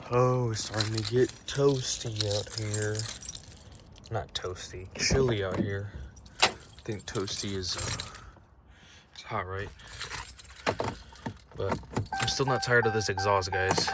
Oh, it's starting to get toasty out here. Not toasty, chilly out here. I think toasty is it's hot, right? But I'm still not tired of this exhaust, guys.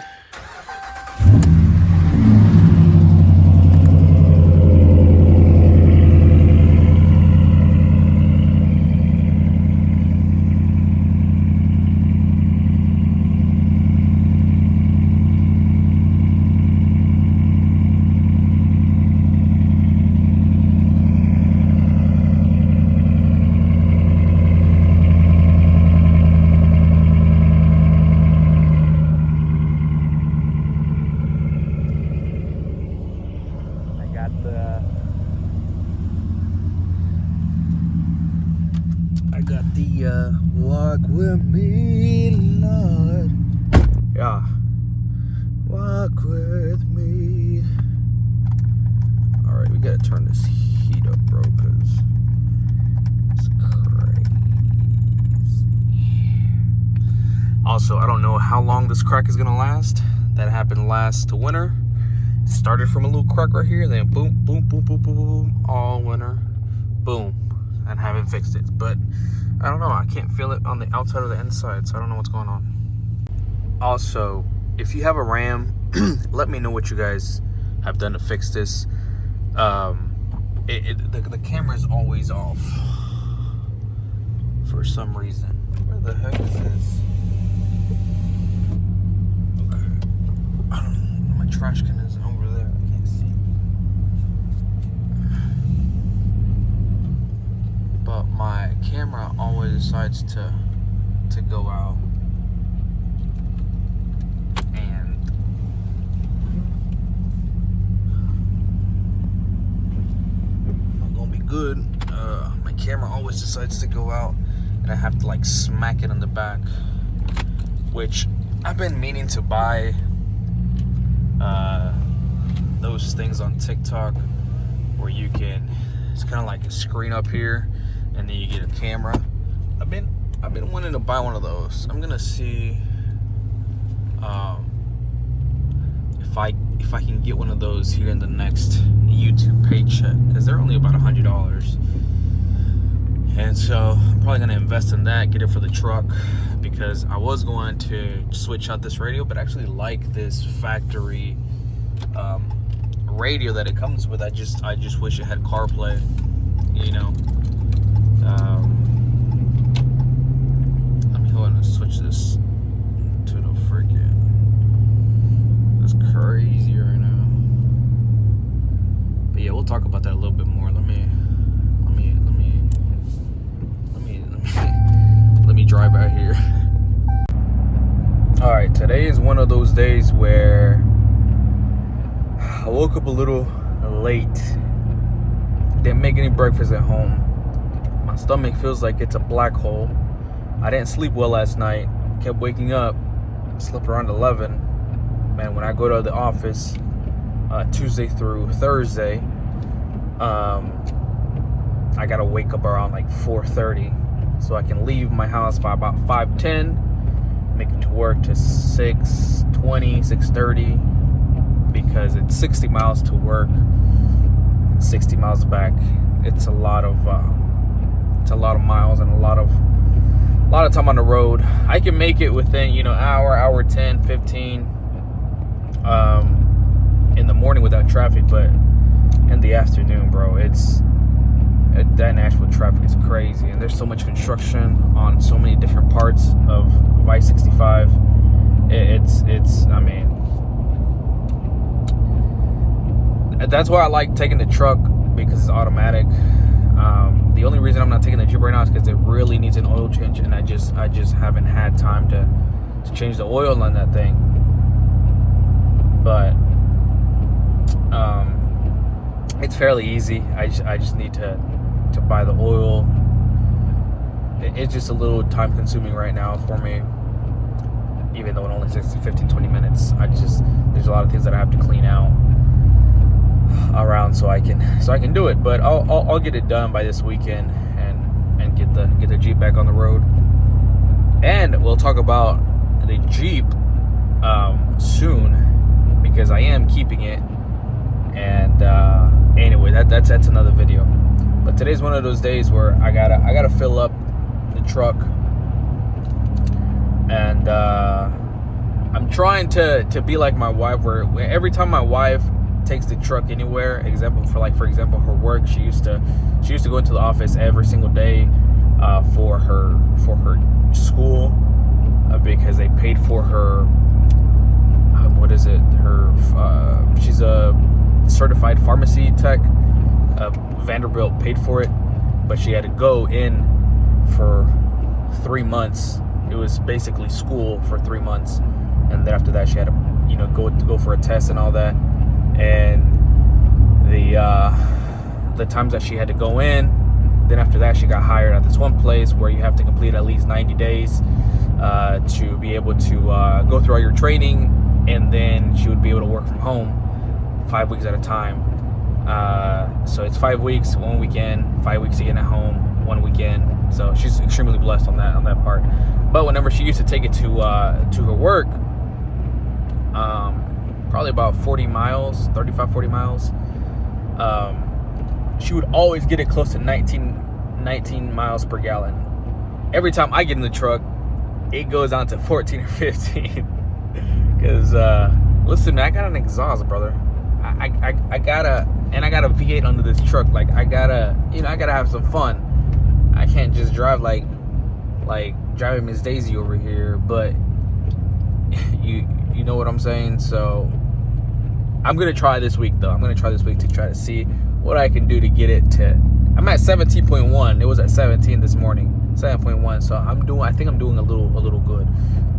Walk with me, Lord. Yeah. Walk with me. Alright, we gotta turn this heat up, bro, because it's crazy. Also, I don't know how long this crack is gonna last. That happened last winter. It started from a little crack right here, then boom, boom, boom, boom, boom, boom, all winter. Boom. And haven't fixed it. But I don't know, I can't feel it on the outside or the inside, so I don't know what's going on. Also, if you have a Ram, let me know what you guys have done to fix this. The camera is always off for some reason. Where the heck is this? Okay. I don't know, my trash can is over there, I can't see. But my camera always decides to go out, and not gonna be good. My camera always decides to go out, and I have to like smack it in the back, which I've been meaning to buy those things on TikTok where you can, it's kind of like a screen up here and then you get a camera. I've been wanting to buy one of those. I'm gonna see if I can get one of those here in the next YouTube paycheck, because they're only about $100. And so I'm probably gonna invest in that, get it for the truck, because I was going to switch out this radio, but I actually like this factory radio that it comes with. I just wish it had CarPlay, you know. Let me hold on and switch this to the freaking. That's crazy right now. But yeah, we'll talk about that a little bit more. Let me drive out here. All right, today is one of those days where I woke up a little late. Didn't make any breakfast at home. My stomach feels like it's a black hole. I didn't sleep well last night. Kept waking up. Slept around 11. Man, when I go to the office Tuesday through Thursday, I gotta wake up around like 4:30 so I can leave my house by about 5:10, make it to work to 6:20, 6:30, because it's 60 miles to work and 60 miles back. It's a lot of miles and a lot of time on the road. I can make it within, hour 10, 15 in the morning without traffic, but in the afternoon, bro, that Nashville traffic is crazy, and there's so much construction on so many different parts of I-65. That's why I like taking the truck, because it's automatic. The only reason I'm not taking the Jeep right now is because it really needs an oil change, and I just haven't had time to change the oil on that thing. But it's fairly easy. I just need to buy the oil. It's just a little time consuming right now for me, even though it only takes 15-20 minutes. There's a lot of things that I have to clean out around so I can do it. But I'll get it done by this weekend and get the Jeep back on the road. And we'll talk about the Jeep soon, because I am keeping it. And anyway, that's another video. But today's one of those days where I gotta fill up the truck, and I'm trying to be like my wife, where every time my wife takes the truck anywhere, for example her work, she used to go into the office every single day for her school, because they paid for her she's a certified pharmacy tech. Vanderbilt paid for it, but she had to go in for 3 months. It was basically school for 3 months, and then after that she had to go for a test and all that. And the times that she had to go in, then after that she got hired at this one place where you have to complete at least 90 days to be able to go through all your training, and then she would be able to work from home 5 weeks at a time. So it's 5 weeks, 1 weekend, 5 weeks again at home, 1 weekend. So she's extremely blessed on that part. But whenever she used to take it to her work, probably about 40 miles, 35, 40 miles, she would always get it close to 19 miles per gallon. Every time I get in the truck, it goes down to 14 or 15. Because, listen, I got an exhaust, brother. I got a V8 under this truck. Like, I gotta have some fun. I can't just drive like driving Miss Daisy over here, but you know what I'm saying. So I'm gonna try this week, though. I'm gonna try this week to try to see what I can do to get it to. I'm at 17.1. It was at 17 this morning, 7.1. So I think I'm doing a little good.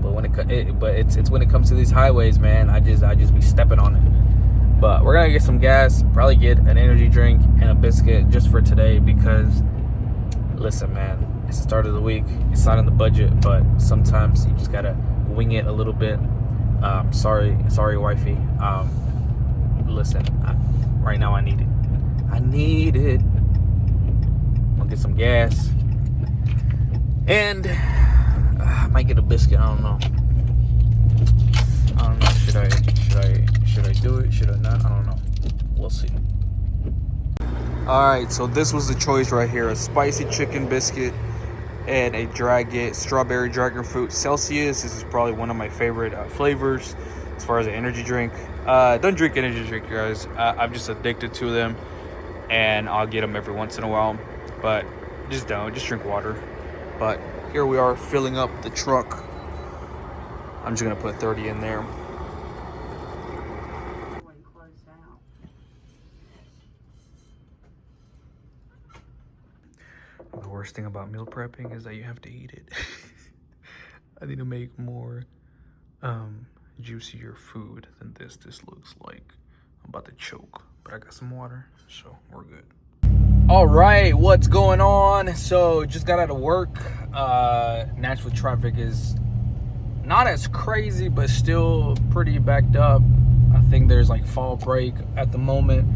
But it's when it comes to these highways, man, I just be stepping on it. But we're gonna get some gas, probably get an energy drink and a biscuit just for today, because listen, man, it's the start of the week. It's not in the budget, but sometimes you just gotta wing it a little bit. Sorry, wifey. Listen, right now I need it. I'll get some gas, and I might get a biscuit. I don't know. Should I do it? Should I not? I don't know. We'll see. Alright, so this was the choice right here. A spicy chicken biscuit and a strawberry dragon fruit Celsius. This is probably one of my favorite flavors as far as an energy drink. Don't drink energy drink, guys. I'm just addicted to them, and I'll get them every once in a while. But just drink water. But here we are filling up the truck. I'm just gonna put 30 in there. The worst thing about meal prepping is that you have to eat it. I need to make more juicier food than this looks like. I'm about to choke, but I got some water, so we're good. All right, what's going on? So just got out of work. Nashville traffic is not as crazy, but still pretty backed up. I think there's like fall break at the moment.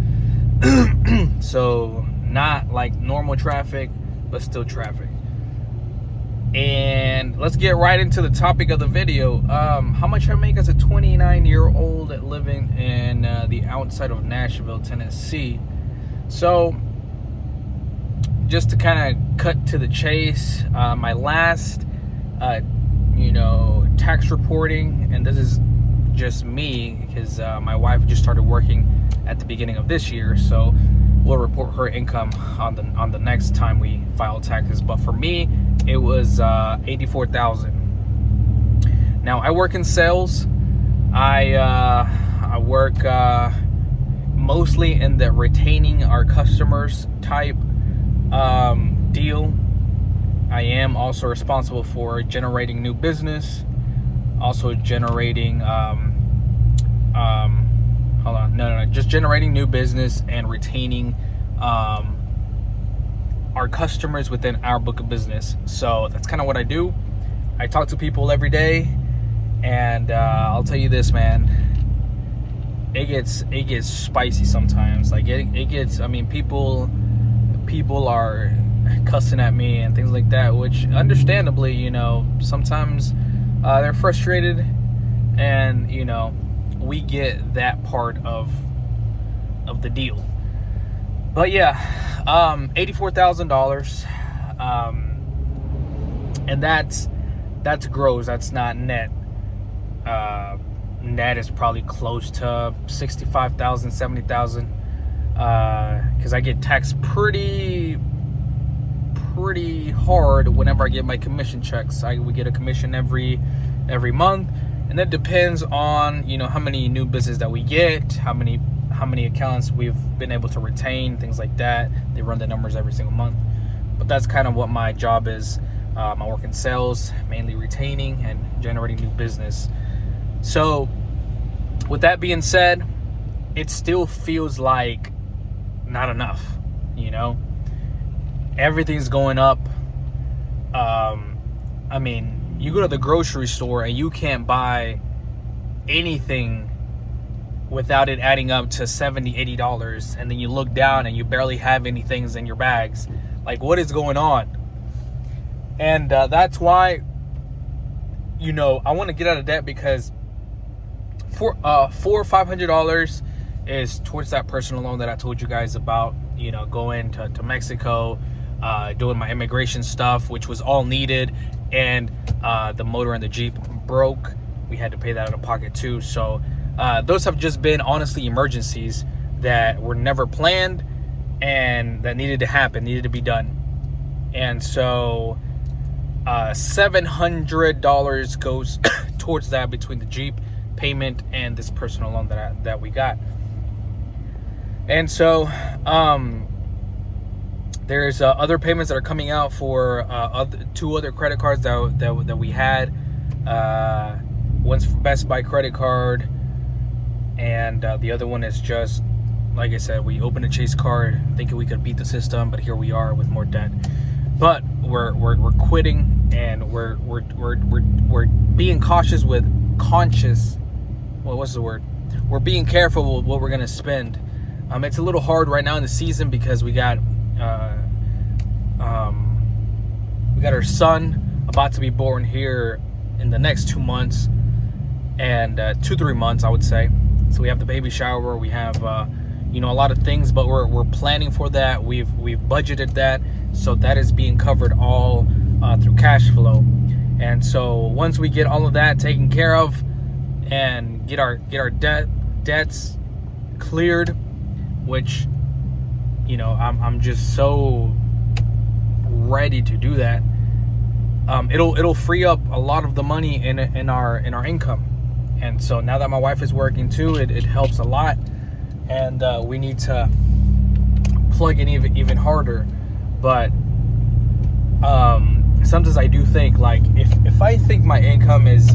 So not like normal traffic, but still traffic. And let's get right into the topic of the video. How much I make as a 29-year-old living in the outside of Nashville, Tennessee. So just to kind of cut to the chase, my last tax reporting, and this is just me because my wife just started working at the beginning of this year, so we'll report her income on the next time we file taxes. But for me, it was $84,000. Now I work in sales. I work mostly in the retaining our customers type deal. I am also responsible for generating new business, also generating just generating new business and retaining our customers within our book of business. So that's kind of what I do. I talk to people every day, and I'll tell you this, man, it gets spicy sometimes. Like it gets, I mean, people are cussing at me and things like that, which understandably, sometimes they're frustrated, and we get that part of the deal. But yeah, $84,000, and that's gross. That's not net. Net is probably close to 65,000, 70,000, because I get taxed pretty hard whenever I get my commission checks. We get a commission every month, and that depends on how many new business that we get, how many accounts we've been able to retain, things like that. They run the numbers every single month. But that's kind of what my job is. I work in sales, mainly retaining and generating new business. So with that being said, it still feels like not enough. Everything's going up. I mean, you go to the grocery store and you can't buy anything without it adding up to $70, $80, and then you look down and you barely have any things in your bags. Like, what is going on? And that's why, I want to get out of debt, because $400 or $500 is towards that personal loan that I told you guys about, going to Mexico, doing my immigration stuff, which was all needed, and the motor and the Jeep broke. We had to pay that out of pocket too. So those have just been honestly emergencies that were never planned and that needed to happen, needed to be done. And so $700 goes towards that, between the Jeep payment and this personal loan that we got. And so there's other payments that are coming out for two other credit cards that we had. One's Best Buy credit card, and the other one is just, like I said, we opened a Chase card thinking we could beat the system, but here we are with more debt. But we're quitting, and we're being cautious conscious. Well, what's the word? We're being careful with what we're gonna spend. It's a little hard right now in the season because we got our son about to be born here in the next 2 months, and 2-3 months, I would say. So we have the baby shower, we have a lot of things, but we're planning for that. We've budgeted that, so that is being covered all through cash flow. And so once we get all of that taken care of and get our debts cleared, which I'm just so ready to do that. It'll free up a lot of the money in our income. And so now that my wife is working too, it helps a lot, and we need to plug in even harder. But sometimes I do think, like, if I think my income is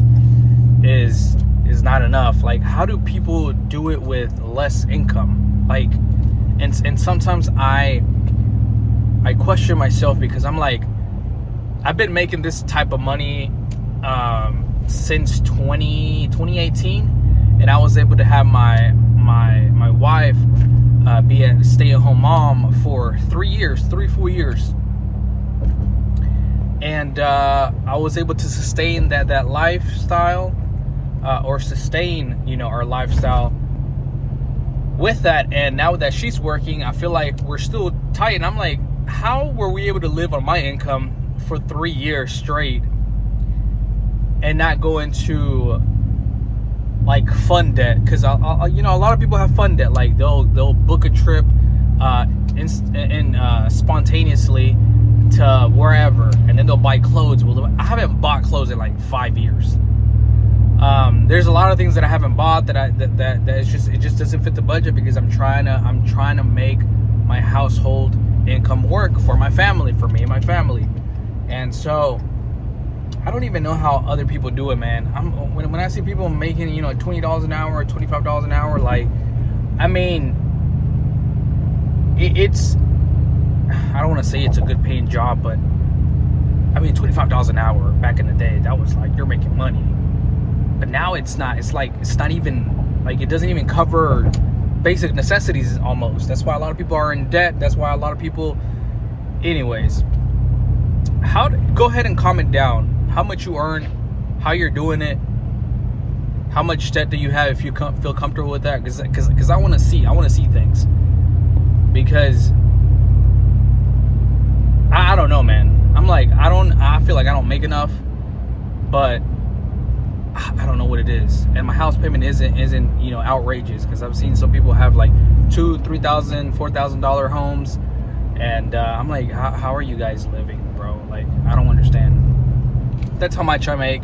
not enough, like, how do people do it with less income? Like, and sometimes I question myself, because I'm like, I've been making this type of money since 2018, and I was able to have my wife be a stay-at-home mom for 3 full years, and I was able to sustain that lifestyle, or sustain our lifestyle with that. And now that she's working, I feel like we're still tight, and I'm like, how were we able to live on my income for 3 years straight and not go into like fun debt? Because a lot of people have fun debt. Like they'll book a trip spontaneously to wherever, and then they'll buy clothes. Well, I haven't bought clothes in like 5 years. There's a lot of things that I haven't bought that it just doesn't fit the budget, because I'm trying to make my household income work for my family, for me and my family. And so I don't even know how other people do it, man. When I see people making $20 an hour or $25 an hour, like, I mean, it's, I don't want to say it's a good paying job, but I mean, $25 an hour back in the day, that was like, you're making money. But now it's not. It's like, it's not even, like, it doesn't even cover basic necessities almost. That's why a lot of people are in debt. That's why a lot of people, anyways. Go ahead and comment down how much you earn, how you're doing it, How much debt do you have if you feel comfortable with that? Because I want to see things. Because I don't know, man. I'm like, I feel like I don't make enough, but I don't know what it is. And my house payment isn't outrageous, because I've seen some people have like $2,000, $3,000, $4,000 homes, and I'm like, how are you guys living, bro? Like, I don't understand. That's how much I make.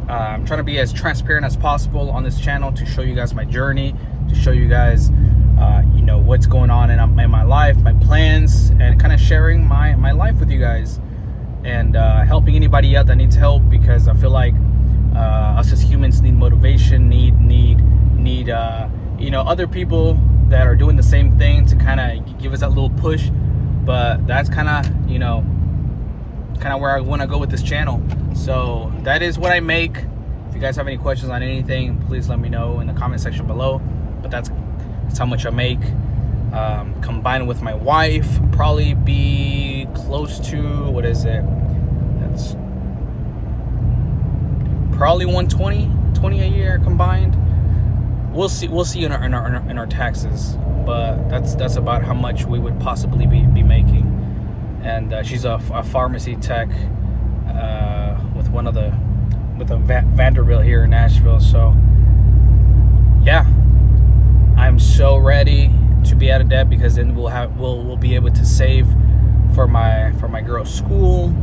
I'm trying to be as transparent as possible on this channel to show you guys my journey, to show you guys what's going on in my life, my plans, and kind of sharing my life with you guys, and helping anybody out that needs help, because I feel like us as humans need motivation, need other people that are doing the same thing to kind of give us that little push. But that's kind of where I want to go with this channel. So that is what I make. If you guys have any questions on anything, please let me know in the comment section below. But that's how much I make. Combined with my wife, probably be close to, what is it? That's probably 120 a year combined. We'll see in our taxes, but that's about how much we would possibly be making. And she's a pharmacy tech with a Vanderbilt here in Nashville. So yeah, I'm so ready to be out of debt, because then we'll be able to save for my girl's school,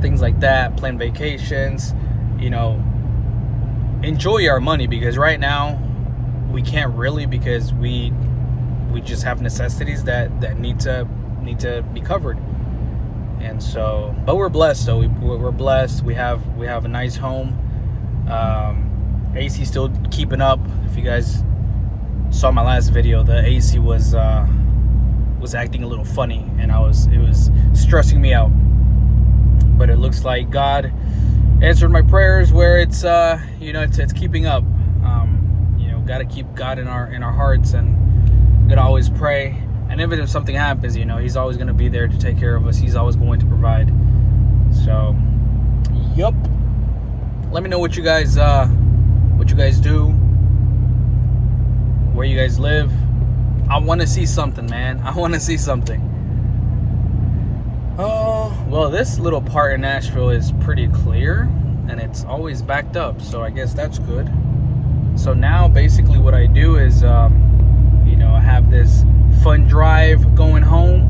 things like that, plan vacations, enjoy our money, because right now we can't really, because we just have necessities that need to be covered. And so, but we're blessed though. We're blessed. We have a nice home. AC still keeping up. If you guys saw my last video, the AC was acting a little funny, and it was stressing me out. But it looks like God answered my prayers, where it's it's keeping up. Got to keep God in our hearts, and gotta always pray. And even if something happens, He's always gonna be there to take care of us. He's always going to provide. So, yup. Let me know what you guys do, where you guys live. I want to see something, man. I want to see something. Oh, well, this little part in Nashville is pretty clear, and it's always backed up, so I guess that's good. So now basically what I do is I have this fun drive going home,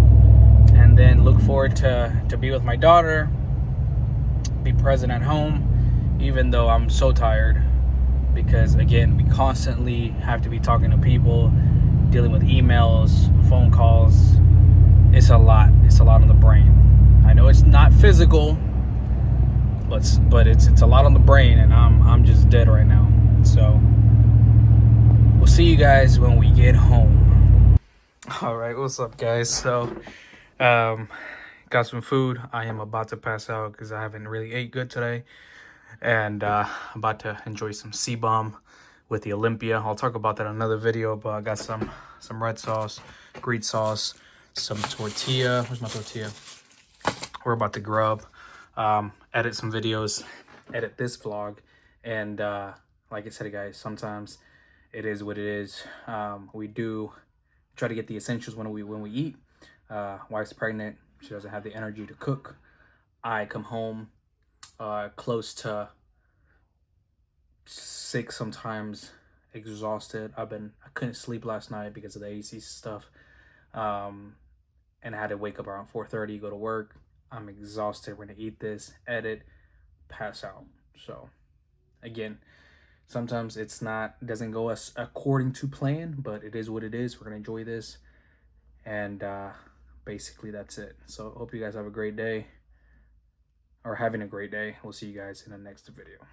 and then look forward to be with my daughter, be present at home, even though I'm so tired, because again, we constantly have to be talking to people, dealing with emails, phone calls. It's a lot on the brain. I know it's not physical, but it's a lot on the brain, and I'm just dead right now. So we'll see you guys when we get home. All right, what's up, guys? So got some food. I am about to pass out because I haven't really ate good today, and I'm about to enjoy some C-Bomb with the Olympia. I'll talk about that in another video, but I got some red sauce, Greek sauce, some tortilla. Where's my tortilla? We're about to grub, edit some videos, edit this vlog, and like I said, guys, sometimes it is what it is. We do try to get the essentials when we eat. Wife's pregnant. She doesn't have the energy to cook. I come home close to 6 sometimes, exhausted. I couldn't sleep last night because of the AC stuff. And I had to wake up around 4:30, go to work. I'm exhausted. We're gonna eat this, edit, pass out. So again, sometimes doesn't go as according to plan, but it is what it is. We're gonna enjoy this, and basically that's it. So hope you guys have a great day, or having a great day. We'll see you guys in the next video.